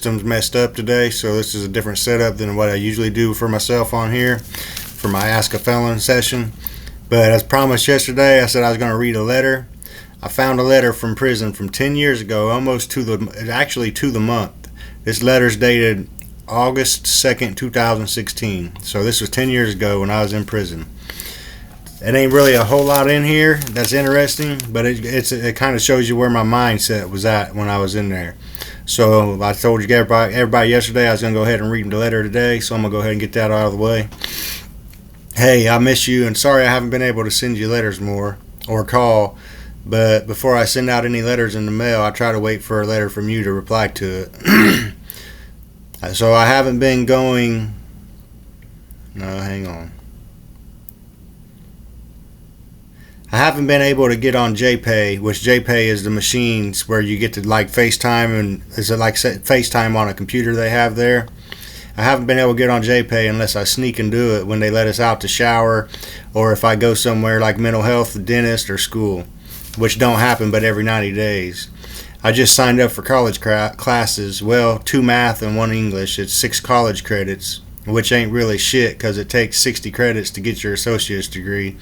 system's messed up today, so this is a different setup than what I usually do for myself on here for my Ask a Felon session. But as promised yesterday, I said I was going to read a letter. I found a letter from prison from 10 years ago, almost to the month. This letter's dated August 2nd, 2016. So this was 10 years ago when I was in prison. It ain't really a whole lot in here that's interesting, but it kind of shows you where my mindset was at when I was in there. So I told you everybody yesterday I was going to go ahead and read the letter today, so I'm going to go ahead and get that out of the way. Hey, I miss you, and sorry I haven't been able to send you letters more or call, but before I send out any letters in the mail, I try to wait for a letter from you to reply to it. So I haven't been going... No, hang on. I haven't been able to get on JPay, which JPay is the machines where you get to like FaceTime, and is it like FaceTime on a computer they have there? I haven't been able to get on JPay unless I sneak and do it when they let us out to shower, or if I go somewhere like mental health, the dentist, or school, which don't happen but every 90 days. I just signed up for college classes, well, 2 math and 1 English. It's 6 college credits, which ain't really shit because it takes 60 credits to get your associate's degree.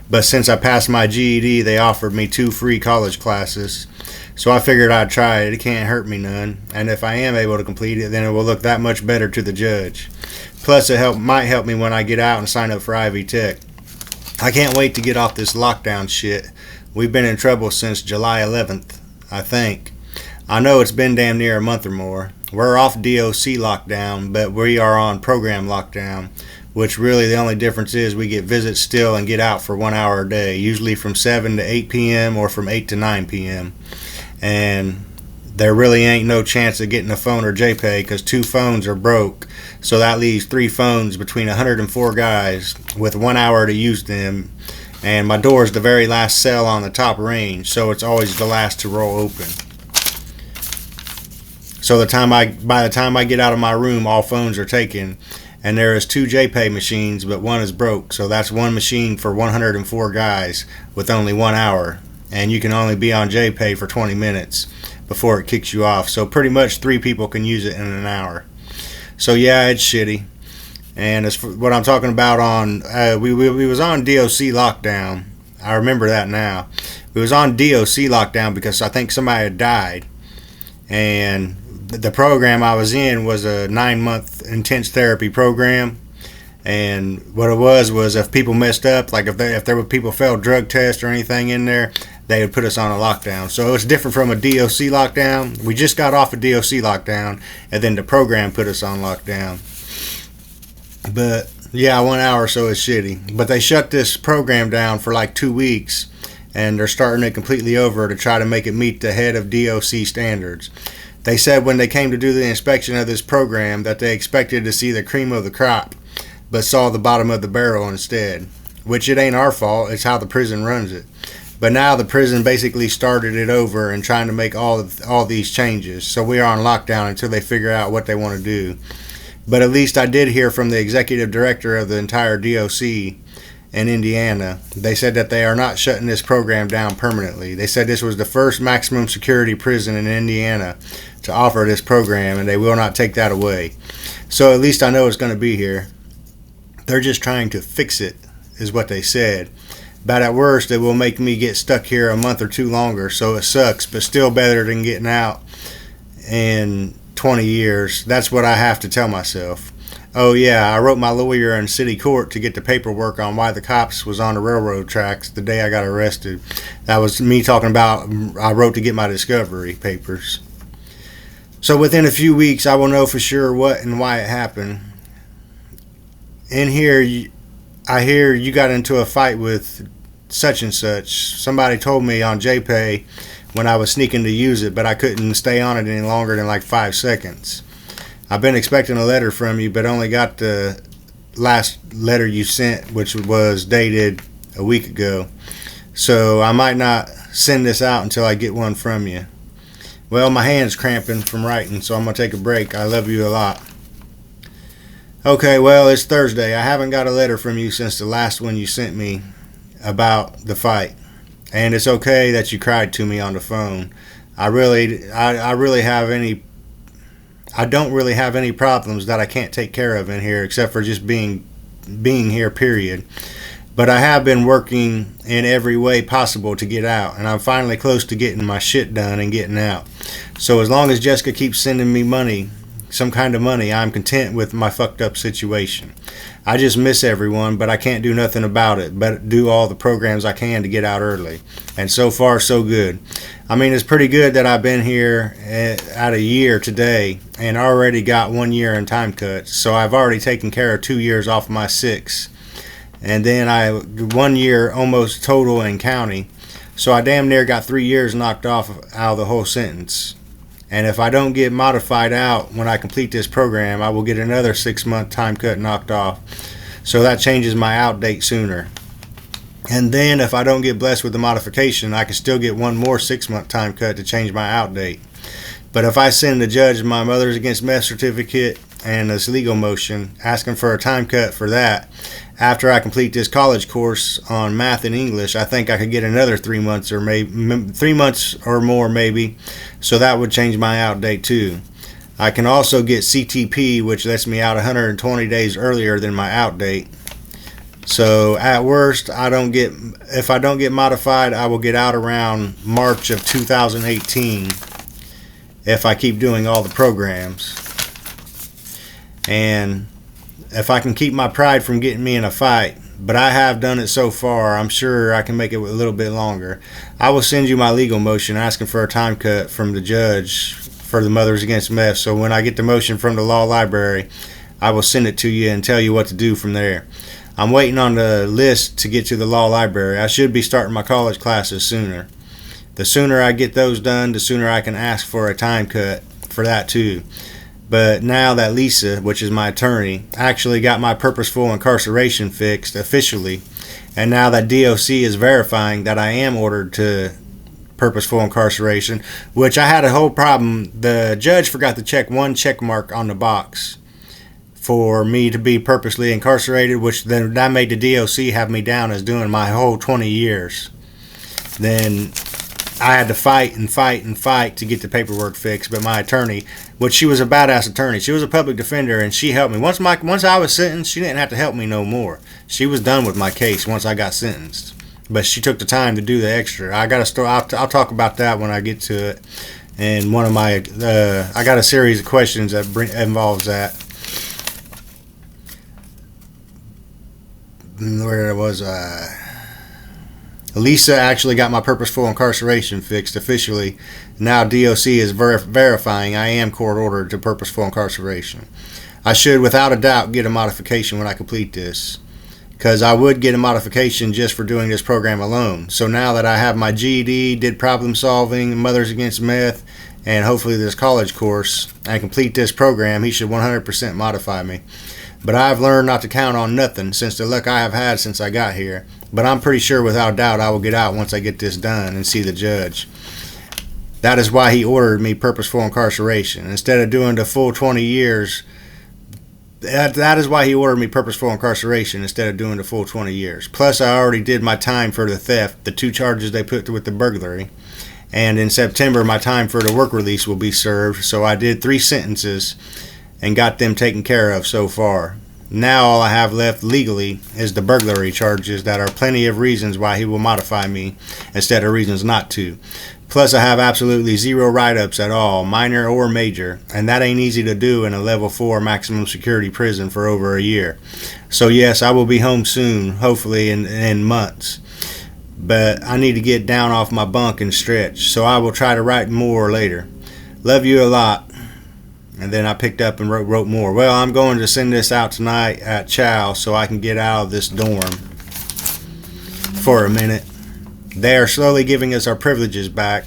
But since I passed my GED, they offered me 2 free college classes. So I figured I'd try it. It can't hurt me none. And if I am able to complete it, then it will look that much better to the judge. Plus, it might help me when I get out and sign up for Ivy Tech. I can't wait to get off this lockdown shit. We've been in trouble since July 11th, I think. I know it's been damn near a month or more. We're off DOC lockdown, but we are on program lockdown, which really the only difference is we get visits still and get out for 1 hour a day, usually from 7 to 8 p.m. or from 8 to 9 p.m. And there really ain't no chance of getting a phone or JPay because 2 phones are broke, so that leaves 3 phones between 104 guys with 1 hour to use them. And my door is the very last cell on the top range, so it's always the last to roll open. So by the time I get out of my room, all phones are taken. And there is 2 JPay machines, but 1 is broke. So that's 1 machine for 104 guys with only 1 hour. And you can only be on JPay for 20 minutes before it kicks you off. So pretty much 3 people can use it in an hour. So yeah, it's shitty. And as for what I'm talking about we was on DOC lockdown. I remember that now. We was on DOC lockdown because I think somebody had died. And the program I was in was a 9-month intense therapy program, and what it was if people messed up, like if there were people failed drug tests or anything in there, they would put us on a lockdown. So it's different from a DOC lockdown. We just got off a DOC lockdown, and then the program put us on lockdown. But yeah, 1 hour, so it's shitty. But they shut this program down for like 2 weeks, and they're starting it completely over to try to make it meet the head of DOC standards. They said when they came to do the inspection of this program that they expected to see the cream of the crop, but saw the bottom of the barrel instead. Which it ain't our fault, it's how the prison runs it. But now the prison basically started it over and trying to make all these changes. So we are on lockdown until they figure out what they want to do. But at least I did hear from the executive director of the entire DOC in Indiana. They said that they are not shutting this program down permanently. They said this was the first maximum security prison in Indiana to offer this program, and they will not take that away. So at least I know it's going to be here. They're just trying to fix it, is what they said. But at worst, it will make me get stuck here a month or 2 longer, so it sucks, but still better than getting out in 20 years. That's what I have to tell myself. Oh yeah, I wrote my lawyer in city court to get the paperwork on why the cops was on the railroad tracks the day I got arrested. That was me talking about I wrote to get my discovery papers. So within a few weeks, I will know for sure what and why it happened. In here, I hear you got into a fight with such and such. Somebody told me on JPay when I was sneaking to use it, but I couldn't stay on it any longer than like 5 seconds. I've been expecting a letter from you, but only got the last letter you sent, which was dated a week ago. So I might not send this out until I get one from you. Well, my hand's cramping from writing, so I'm going to take a break. I love you a lot. Okay, well, it's Thursday. I haven't got a letter from you since the last one you sent me about the fight. And it's okay that you cried to me on the phone. I really I don't really have any problems that I can't take care of in here, except for just being here, period. But I have been working in every way possible to get out, and I'm finally close to getting my shit done and getting out. So as long as Jessica keeps sending me money, some kind of money, I'm content with my fucked up situation. I just miss everyone, but I can't do nothing about it but do all the programs I can to get out early. And so far, so good. I mean, it's pretty good that I've been here at a year today and already got 1 year in time cuts. So I've already taken care of 2 years off my 6. And then 1 year almost total in county. So I damn near got 3 years knocked off out of the whole sentence. And if I don't get modified out when I complete this program, I will get another 6-month time cut knocked off. So that changes my out date sooner. And then if I don't get blessed with the modification, I can still get one more 6-month time cut to change my out date. But if I send the judge my Mothers Against Meth certificate and this legal motion asking for a time cut for that, after I complete this college course on math and English, I think I could get another 3 months or maybe 3 months or more maybe. So that would change my out date too. I can also get CTP, which lets me out 120 days earlier than my out date. So at worst, if I don't get modified, I will get out around March of 2018 if I keep doing all the programs. And if I can keep my pride from getting me in a fight, but I have done it so far, I'm sure I can make it a little bit longer. I will send you my legal motion asking for a time cut from the judge for the Mothers Against Meth. So when I get the motion from the law library, I will send it to you and tell you what to do from there. I'm waiting on the list to get to the law library. I should be starting my college classes sooner. The sooner I get those done, the sooner I can ask for a time cut for that too. But now that Lisa, which is my attorney, actually got my purposeful incarceration fixed officially, and now that DOC is verifying that I am ordered to purposeful incarceration, which I had a whole problem. The judge forgot to check one check mark on the box for me to be purposely incarcerated, which then that made the DOC have me down as doing my whole 20 years. Then I had to fight to get the paperwork fixed, but my attorney, which she was a badass attorney, she was a public defender, and she helped me. Once I was sentenced, she didn't have to help me no more. She was done with my case once I got sentenced, but she took the time to do the extra. I'll talk about that when I get to it. And one of my, I got a series of questions that involves that. Where was I? Lisa actually got my purposeful incarceration fixed officially. Now DOC is verifying I am court ordered to purposeful incarceration. I should without a doubt get a modification when I complete this, because I would get a modification just for doing this program alone. So now that I have my GED, did problem solving, Mothers Against Meth, and hopefully this college course, and complete this program, he should 100% modify me. But I've learned not to count on nothing since the luck I have had since I got here. But I'm pretty sure without doubt I will get out once I get this done and see the judge. That is why he ordered me purposeful incarceration. Instead of doing the full 20 years, that is why he ordered me purposeful incarceration instead of doing the full 20 years. Plus I already did my time for the theft, the 2 charges they put with the burglary. And in September my time for the work release will be served. So I did 3 sentences and got them taken care of so far. Now all I have left legally is the burglary charges that are plenty of reasons why he will modify me instead of reasons not to. Plus I have absolutely 0 write-ups at all, minor or major, and that ain't easy to do in a level 4 maximum security prison for over a year. So yes, I will be home soon, hopefully in months. But I need to get down off my bunk and stretch, so I will try to write more later. Love you a lot. And then I picked up and wrote more. Well, I'm going to send this out tonight at Chow so I can get out of this dorm for a minute. They are slowly giving us our privileges back.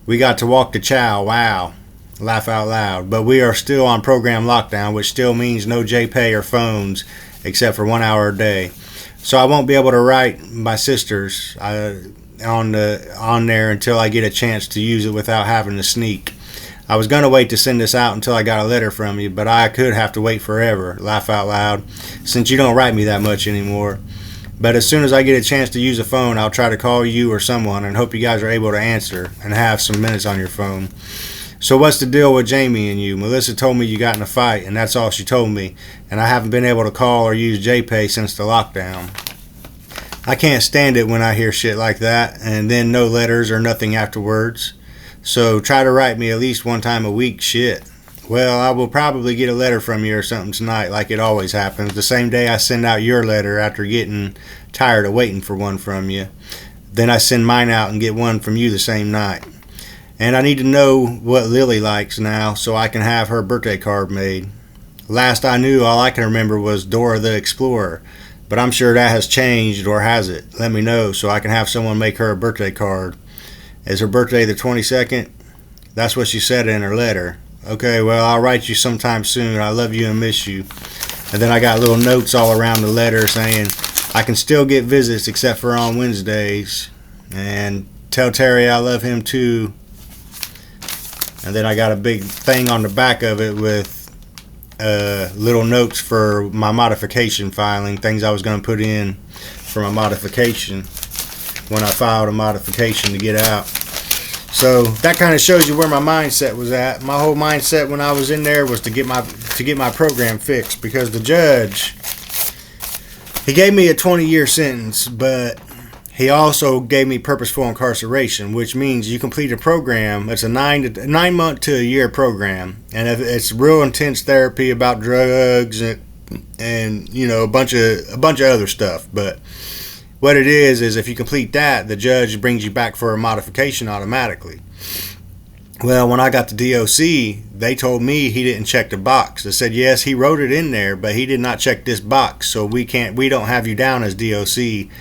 We got to walk to Chow. Wow. Laugh out loud. But we are still on program lockdown, which still means no JPay or phones except for 1 hour a day. So I won't be able to write my sisters on there until I get a chance to use it without having to sneak. I was going to wait to send this out until I got a letter from you, but I could have to wait forever, laugh out loud, since you don't write me that much anymore. But as soon as I get a chance to use a phone, I'll try to call you or someone and hope you guys are able to answer and have some minutes on your phone. So what's the deal with Jamie and you? Melissa told me you got in a fight, and that's all she told me. And I haven't been able to call or use JPay since the lockdown. I can't stand it when I hear shit like that, and then no letters or nothing afterwards. So try to write me at least one time a week. Shit. Well, I will probably get a letter from you or something tonight, like it always happens. The same day I send out your letter after getting tired of waiting for one from you. Then I send mine out and get one from you the same night. And I need to know what Lily likes now so I can have her birthday card made. Last I knew, all I can remember was Dora the Explorer. But I'm sure that has changed, or has it? Let me know so I can have someone make her a birthday card. Is her birthday the 22nd? That's what she said in her letter. Okay, well, I'll write you sometime soon. I love you and miss you. And then I got little notes all around the letter saying I can still get visits except for on Wednesdays. And tell Terry I love him too. And then I got a big thing on the back of it with little notes for my modification filing, things I was going to put in for my modification when I filed a modification to get out. So that kind of shows you where my mindset was at. My whole mindset when I was in there was to get my program fixed, because the judge, he gave me a 20-year sentence, but he also gave me purposeful incarceration, which means you complete a program. It's a 9 month to a year program, and it's real intense therapy about drugs and you know a bunch of other stuff. But what it is if you complete that, the judge brings you back for a modification automatically. Well, when I got to DOC, they told me he didn't check the box. They said, yes, he wrote it in there, but he did not check this box. So we don't have you down as DOC,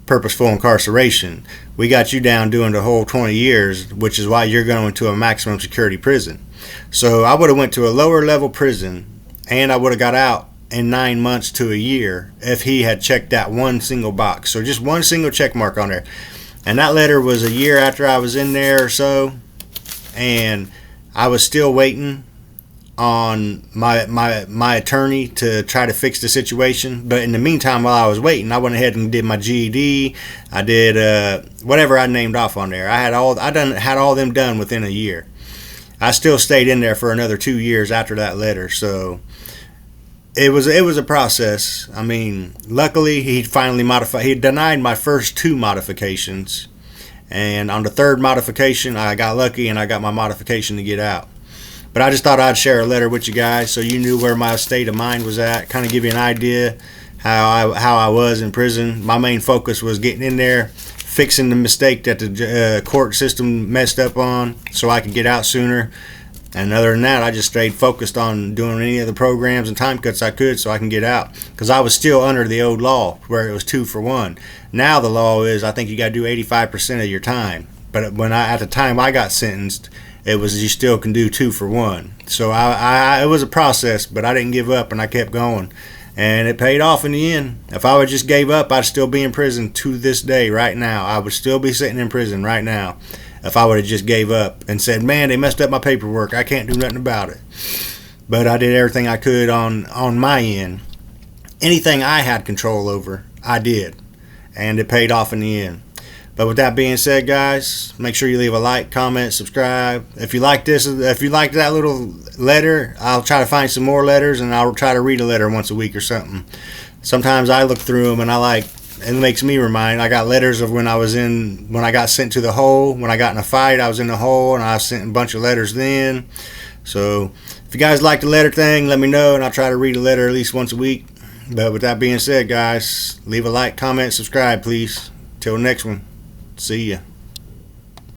purposeful incarceration. We got you down doing the whole 20 years, which is why you're going to a maximum security prison. So I would have went to a lower level prison, and I would have got out in 9 months to a year if he had checked that one single box. So just one single check mark on there. And that letter was a year after I was in there or so, and I was still waiting on my attorney to try to fix the situation. But in the meantime, while I was waiting, I went ahead and did my GED. I did whatever I named off on there. I had all them done within a year. I still stayed in there for another 2 years after that letter. So it was a process. I mean, luckily he finally modified. He denied my first 2 modifications, and on the 3rd modification I got lucky and I got my modification to get out. But I just thought I'd share a letter with you guys so you knew where my state of mind was at, kind of give you an idea how I was in prison. My main focus was getting in there, fixing the mistake that the court system messed up on so I could get out sooner. And other than that, I just stayed focused on doing any of the programs and time cuts I could so I can get out, because I was still under the old law where it was 2 for 1. Now the law is, I think you got to do 85% of your time. But at the time I got sentenced, it was you still can do 2 for 1. So it was a process, but I didn't give up and I kept going, and it paid off in the end. If I would just gave up, I'd still be in prison to this day. Right now, I would still be sitting in prison right now if I would have just gave up and said, man, they messed up my paperwork, I can't do nothing about it. But I did everything I could on my end. Anything I had control over, I did, and it paid off in the end. But with that being said, guys, make sure you leave a like, comment, subscribe. If you like that little letter, I'll try to find some more letters, and I'll try to read a letter once a week or something. Sometimes I look through them and it makes me remind. I got letters of when I got sent to the hole. When I got in a fight, I was in the hole, and I sent a bunch of letters then. So if you guys like the letter thing, let me know, and I'll try to read a letter at least once a week. But with that being said, guys, leave a like, comment, subscribe, please. Till next one. See ya.